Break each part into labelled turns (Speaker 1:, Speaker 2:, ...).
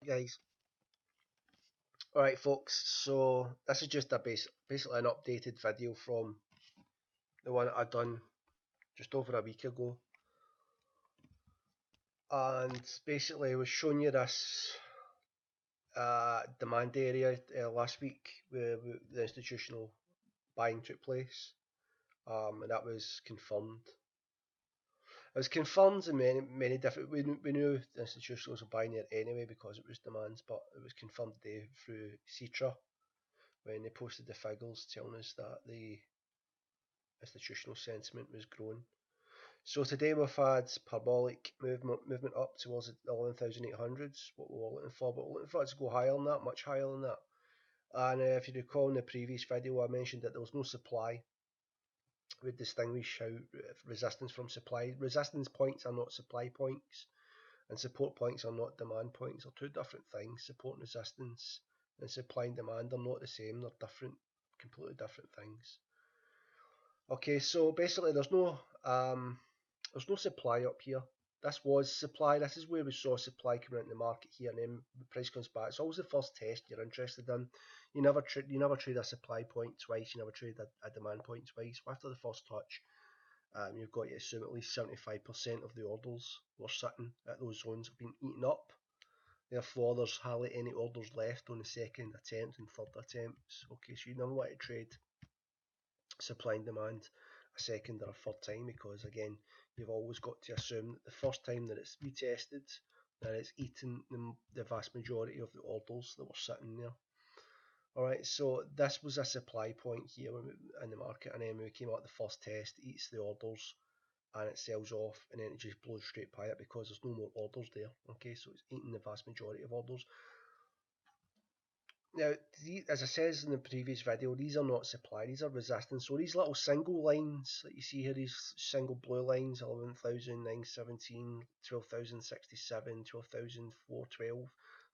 Speaker 1: guys. Alright folks, so this is just a basically an updated video from the one that I done just over a week ago, and basically I was showing you this demand area last week where the institutional buying took place, and that was confirmed. It was confirmed in many different. We knew the institutionals were buying it anyway because it was demands, but it was confirmed today through Citra when they posted the figures telling us that the institutional sentiment was growing. So today we've had parabolic movement up towards the 11,800s, what we were looking for, but we're looking for it to go higher than that, much higher than that. And if you recall in the previous video, I mentioned that there was no supply. We distinguish how resistance from supply. Resistance points are not supply points, and support points are not demand points. They're two different things. Support and resistance and supply and demand are not the same. They're different, completely different things. Okay, so basically there's no supply up here. This was supply. This is where we saw supply coming into the market here, and then the price comes back. It's always the first test you're interested in. You never trade a supply point twice. You never trade a demand point twice. After the first touch, you've got to assume at least 75% of the orders were sitting at those zones have been eaten up. Therefore, there's hardly any orders left on the second attempt and third attempts. Okay, so you never want to trade supply and demand a second or a third time, because again you've always got to assume that the first time that it's retested that it's eaten the vast majority of the orders that were sitting there. Alright, so this was a supply point here in the market, and then when we came out the first test, it eats the orders and it sells off, and then it just blows straight by it because there's no more orders there. Okay, so it's eating the vast majority of orders. Now, as I says in the previous video, these are not supply, these are resistance. So these little single lines that you see here, these single blue lines, 11,917, 12,067, 12,412,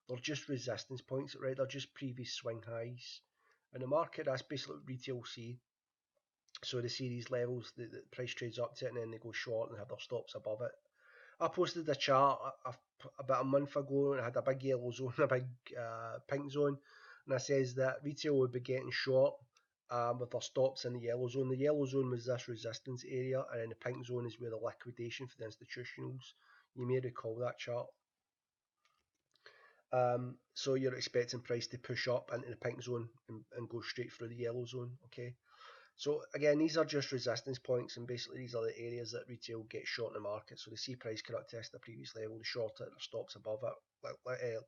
Speaker 1: they're just resistance points, right? They're just previous swing highs. In the market, that's basically what retail see. So they see these levels, the price trades up to it, and then they go short and have their stops above it. I posted a chart about a month ago, and I had a big yellow zone, a big pink zone, and I says that retail would be getting short with their stops in the yellow zone. The yellow zone was this resistance area, and then the pink zone is where the liquidation for the institutionals. You may recall that chart. So you're expecting price to push up into the pink zone and go straight through the yellow zone. Okay. So again, these are just resistance points, and basically these are the areas that retail gets short in the market. So they see price cannot test the previous level, they short it, their stops above it.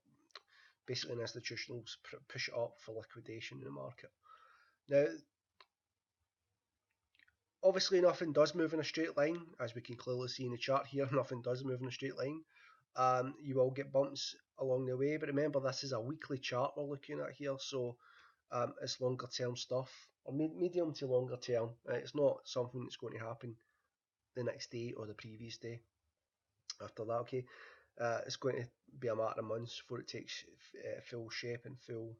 Speaker 1: Basically, institutionals push it up for liquidation in the market. Now, obviously, nothing does move in a straight line, as we can clearly see in the chart here. Nothing does move in a straight line. You will get bumps along the way, but remember, this is a weekly chart we're looking at here, so it's longer term stuff, or medium to longer term. It's not something that's going to happen the next day or the previous day after that. Okay, it's going to be a matter of months before it takes full shape and full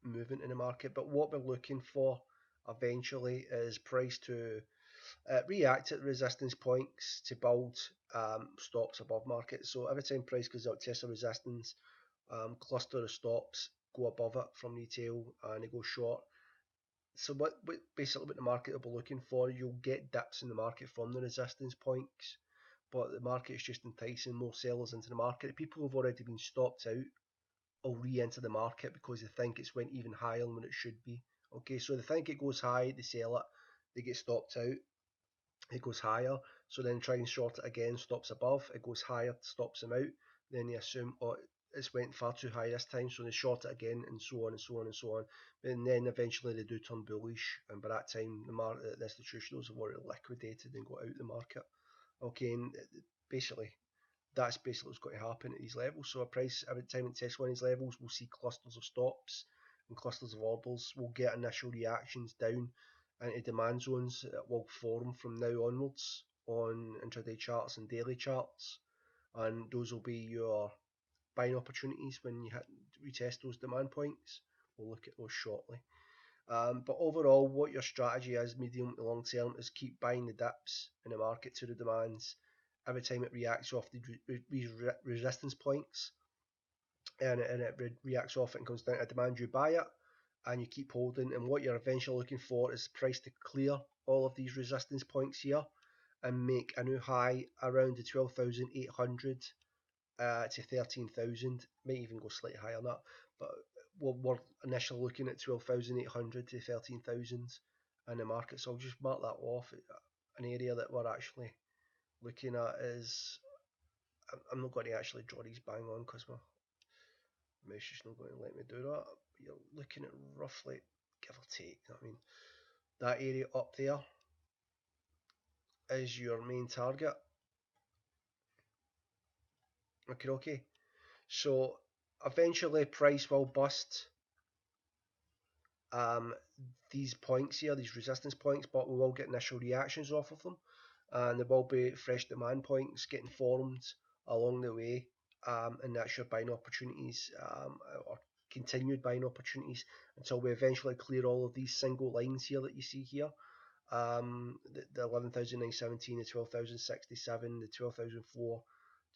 Speaker 1: movement in the market. But what we're looking for eventually is price to react at resistance points to build stops above market. So every time price goes up, test a resistance, cluster of stops go above it from retail, and they go short. So basically what the market will be looking for, you'll get dips in the market from the resistance points, but the market is just enticing more sellers into the market. The people who've already been stopped out will re-enter the market because they think it's went even higher than it should be. Okay, so they think it goes high, they sell it, they get stopped out, it goes higher, so then try and short it again, stops above, it goes higher, stops them out, then they assume, oh, it's went far too high this time, so they short it again, and so on and so on and so on. And then eventually they do turn bullish, and by that time the institutionals have already liquidated and got out the market. Okay, and basically that's basically what's going to happen at these levels. So a price, every time it tests one of these levels, we'll see clusters of stops and clusters of orders. We'll get initial reactions down into demand zones that will form from now onwards on intraday charts and daily charts, and those will be your buying opportunities when you retest those demand points. We'll look at those shortly. But overall, what your strategy is, medium to long term, is keep buying the dips in the market to the demands. Every time it reacts off these resistance points, and it reacts off it and comes down to demand, you buy it and you keep holding. And what you're eventually looking for is price to clear all of these resistance points here and make a new high around the 12,800 to 13,000. Might even go slightly higher than that, but we're initially looking at 12,800 to 13,000 in the market. So I'll just mark that off. An area that we're actually looking at is, I'm not going to actually draw these bang on because my mouse is not going to let me do that. But you're looking at roughly, give or take, I mean, that area up there is your main target. Okay. So eventually price will bust um, these points here, these resistance points, but we will get initial reactions off of them, and there will be fresh demand points getting formed along the way, and that's your buying opportunities, or continued buying opportunities until we eventually clear all of these single lines here that you see here. The 11,917, the 12,067, the 12,004,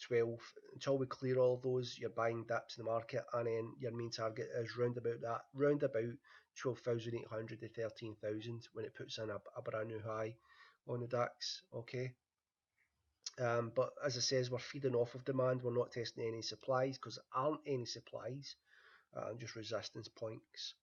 Speaker 1: 12. Until we clear all of those, you're buying dips in the market, and then your main target is round about 12,800 to 13,000 when it puts in a brand new high on the DAX. Okay. But as I says, we're feeding off of demand. We're not testing any supplies because there aren't any supplies, just resistance points.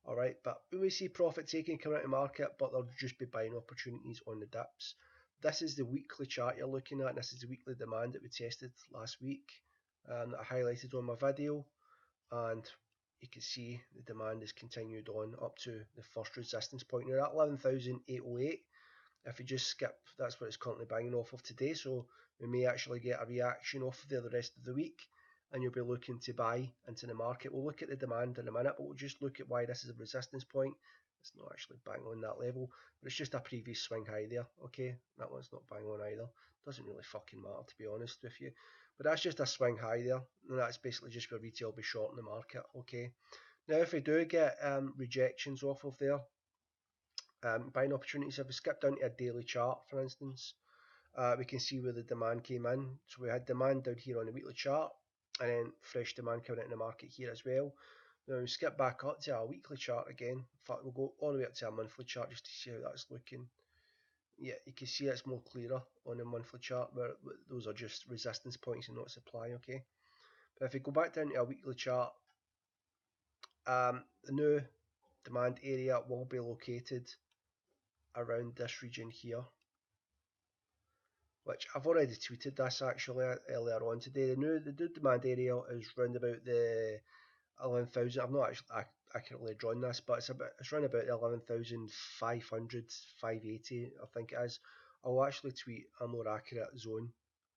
Speaker 1: All right, but we see profit taking come out of market, but there'll just be buying opportunities on the dips. This is the weekly chart you're looking at. And this is the weekly demand that we tested last week, that I highlighted on my video, and you can see the demand has continued on up to the first resistance point. Now at 11,808, if you just skip, that's what it's currently banging off of today. So we may actually get a reaction off of there the rest of the week, and you'll be looking to buy into the market. We'll look at the demand in a minute, but we'll just look at why this is a resistance point. It's not actually bang on that level, but it's just a previous swing high there. Okay, that one's not bang on either. Doesn't really fucking matter, to be honest with you. But that's just a swing high there, and that's basically just where retail will be short in the market. Okay. Now, if we do get rejections off of there, buying opportunities, if we skip down to a daily chart, for instance, we can see where the demand came in. So we had demand down here on the weekly chart, and then fresh demand coming into the market here as well. Now we skip back up to our weekly chart again. In fact, we'll go all the way up to our monthly chart just to see how that's looking. Yeah, you can see it's more clearer on the monthly chart, where those are just resistance points and not supply. Okay, but if we go back down to our weekly chart, the new demand area will be located around this region here, which I've already tweeted this actually earlier on today. The new demand area is round about the 11,000. I've not actually accurately drawn this, but it's around about 11,500, 580, I think it is. I'll actually tweet a more accurate zone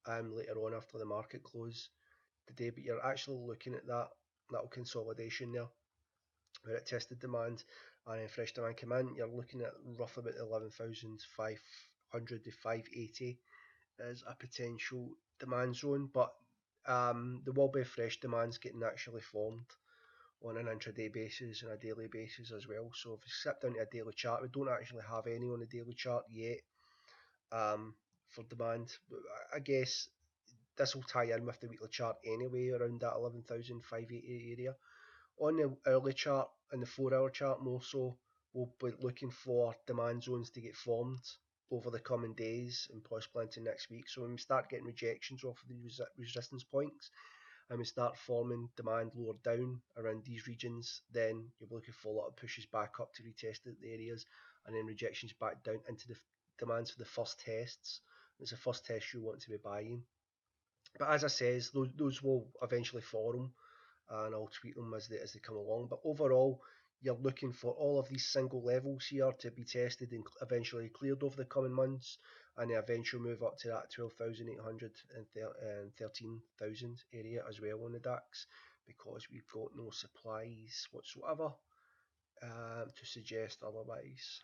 Speaker 1: later on after the market close today, but you're actually looking at that little consolidation there where it tested demand and then fresh demand came in. You're looking at roughly about 11,500 to 580 as a potential demand zone, but there will be fresh demands getting actually formed on an intraday basis and a daily basis as well. So if we sit down to a daily chart, we don't actually have any on the daily chart yet for demand. I guess this will tie in with the weekly chart anyway, around that 11,580 area. On the hourly chart and the 4-hour chart more so, we'll be looking for demand zones to get formed over the coming days and possibly into next week. So when we start getting rejections off of these resistance points and we start forming demand lower down around these regions, then you'll be looking for a lot of pushes back up to retest the areas, and then rejections back down into the demands for the first tests. It's the first test you want to be buying. But as I says, those will eventually form, and I'll tweet them as they come along. But overall, you're looking for all of these single levels here to be tested and eventually cleared over the coming months, and the eventual move up to that 12,800 and 13,000 area as well on the DAX, because we've got no supplies whatsoever to suggest otherwise.